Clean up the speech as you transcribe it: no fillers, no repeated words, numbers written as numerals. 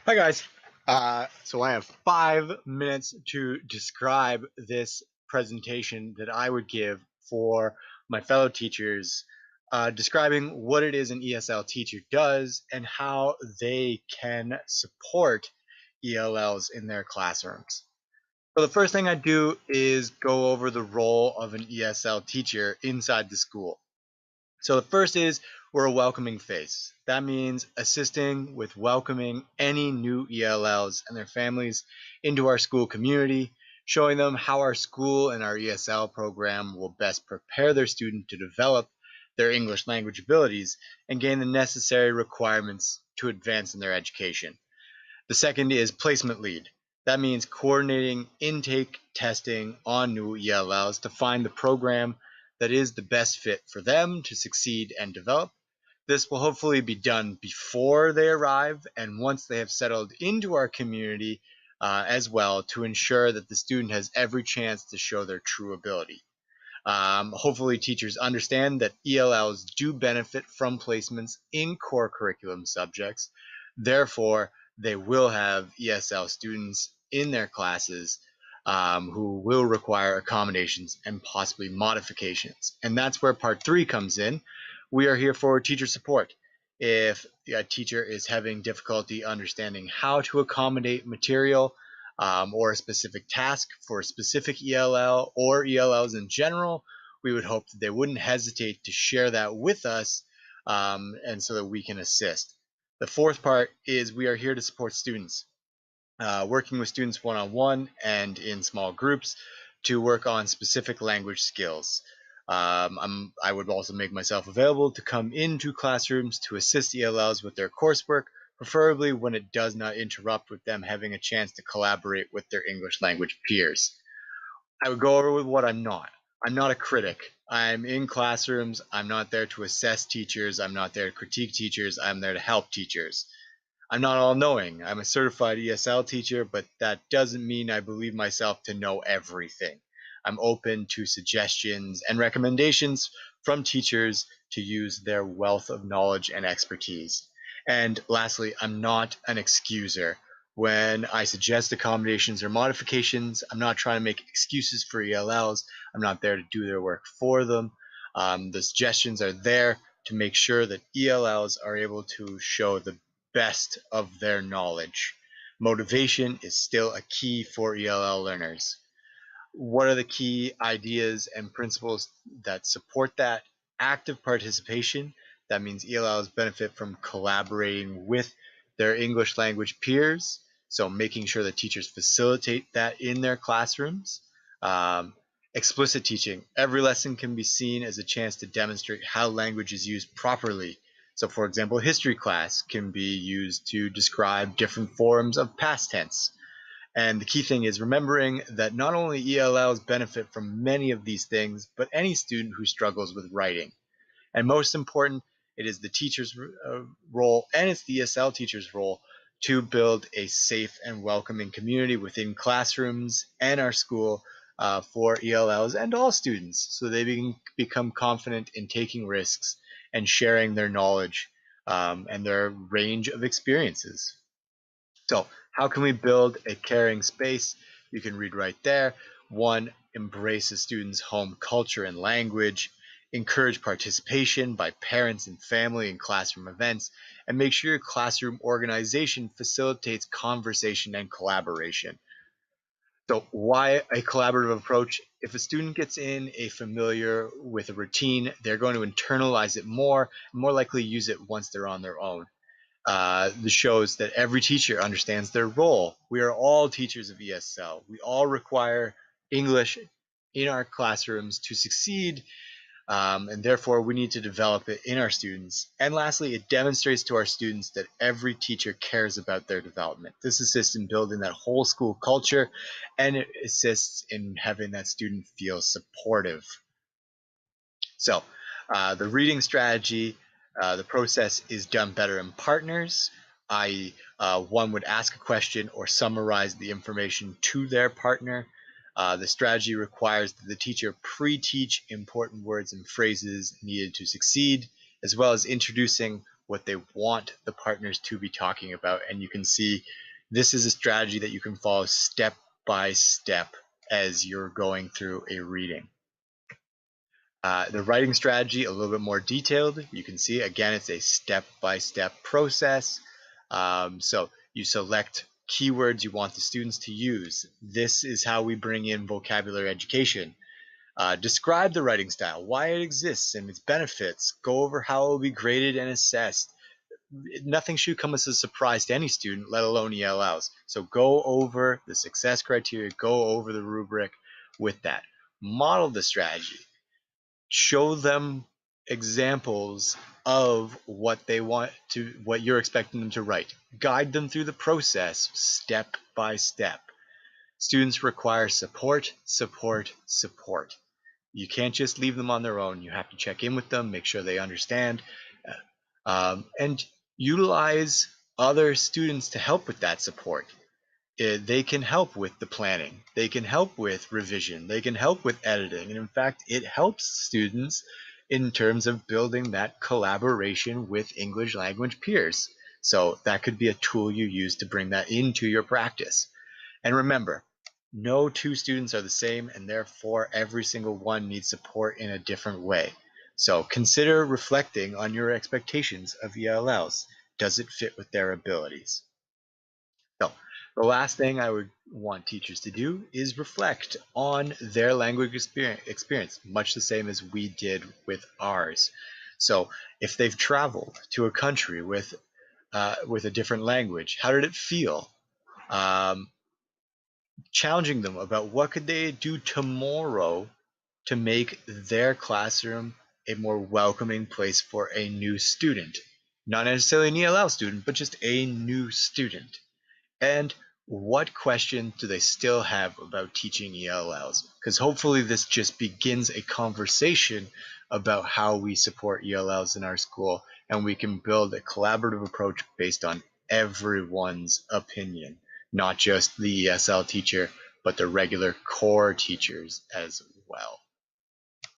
Hi guys. So I have 5 minutes to describe this presentation that I would give for my fellow teachers, describing what it is an ESL teacher does and how they can support ELLs in their classrooms. So the first thing I do is go over the role of an ESL teacher inside the school. So the first is we're a welcoming face. That means assisting with welcoming any new ELLs and their families into our school community, showing them how our school and our ESL program will best prepare their student to develop their English language abilities and gain the necessary requirements to advance in their education. The second is placement lead. That means coordinating intake testing on new ELLs to find the program that is the best fit for them to succeed and develop. This will hopefully be done before they arrive and once they have settled into our community as well, to ensure that the student has every chance to show their true ability. Hopefully teachers understand that ELLs do benefit from placements in core curriculum subjects. Therefore, they will have ESL students in their classes who will require accommodations and possibly modifications. And that's where part 3 comes in. We are here for teacher support. If a teacher is having difficulty understanding how to accommodate material, or a specific task for a specific ELL or ELLs in general, we would hope that they wouldn't hesitate to share that with us, and so that we can assist. The fourth part is we are here to support students, working with students one-on-one and in small groups to work on specific language skills. I would also make myself available to come into classrooms to assist ELLs with their coursework, preferably when it does not interrupt with them having a chance to collaborate with their English language peers. I would go over with what I'm not. I'm not a critic. I'm in classrooms. I'm not there to assess teachers. I'm not there to critique teachers. I'm there to help teachers. I'm not all-knowing. I'm a certified ESL teacher, but that doesn't mean I believe myself to know everything. I'm open to suggestions and recommendations from teachers to use their wealth of knowledge and expertise. And lastly, I'm not an excuser. When I suggest accommodations or modifications, I'm not trying to make excuses for ELLs. I'm not there to do their work for them. The suggestions are there to make sure that ELLs are able to show the best of their knowledge. Motivation is still a key for ELL learners. What are the key ideas and principles that support that? Active participation. That means ELLs benefit from collaborating with their English language peers. So making sure that teachers facilitate that in their classrooms. Explicit teaching. Every lesson can be seen as a chance to demonstrate how language is used properly. So for example, history class can be used to describe different forms of past tense. And the key thing is remembering that not only ELLs benefit from many of these things, but any student who struggles with writing. And most important, it is the teacher's role, and it's the ESL teacher's role, to build a safe and welcoming community within classrooms and our school for ELLs and all students, so they can become confident in taking risks and sharing their knowledge and their range of experiences. So how can we build a caring space? You can read right there. One, embrace a student's home culture and language. Encourage participation by parents and family in classroom events. And make sure your classroom organization facilitates conversation and collaboration. So why a collaborative approach? If a student gets in a familiar with a routine, they're going to internalize it more likely use it once they're on their own. This shows that every teacher understands their role. We are all teachers of ESL. We all require English in our classrooms to succeed, and therefore we need to develop it in our students. And lastly, it demonstrates to our students that every teacher cares about their development. This assists in building that whole school culture, and it assists in having that student feel supportive. So the reading strategy, the process is done better in partners, i.e. One would ask a question or summarize the information to their partner. The strategy requires that the teacher pre-teach important words and phrases needed to succeed, as well as introducing what they want the partners to be talking about. And you can see this is a strategy that you can follow step by step as you're going through a reading. The writing strategy, a little bit more detailed. You can see, again, it's a step-by-step process. So you select keywords you want the students to use. This is how we bring in vocabulary education. Describe the writing style, why it exists and its benefits. Go over how it will be graded and assessed. Nothing should come as a surprise to any student, let alone ELLs. So go over the success criteria, go over the rubric with that. Model the strategy. Show them examples of what they want to, what you're expecting them to write. Guide them through the process step by step. Students require support, support, support. You can't just leave them on their own. You have to check in with them, make sure they understand, and utilize other students to help with that support. They can help with the planning, they can help with revision, they can help with editing, and in fact it helps students in terms of building that collaboration with English language peers. So that could be a tool you use to bring that into your practice. And remember, no two students are the same, and therefore every single one needs support in a different way. So consider reflecting on your expectations of ELLs. Does it fit with their abilities? So the last thing I would want teachers to do is reflect on their language experience, much the same as we did with ours. So if they've traveled to a country with a different language, how did it feel? Challenging them about what could they do tomorrow to make their classroom a more welcoming place for a new student. Not necessarily an ELL student, but just a new student. And what questions do they still have about teaching ELLs? Because hopefully this just begins a conversation about how we support ELLs in our school, and we can build a collaborative approach based on everyone's opinion, not just the ESL teacher, but the regular core teachers as well.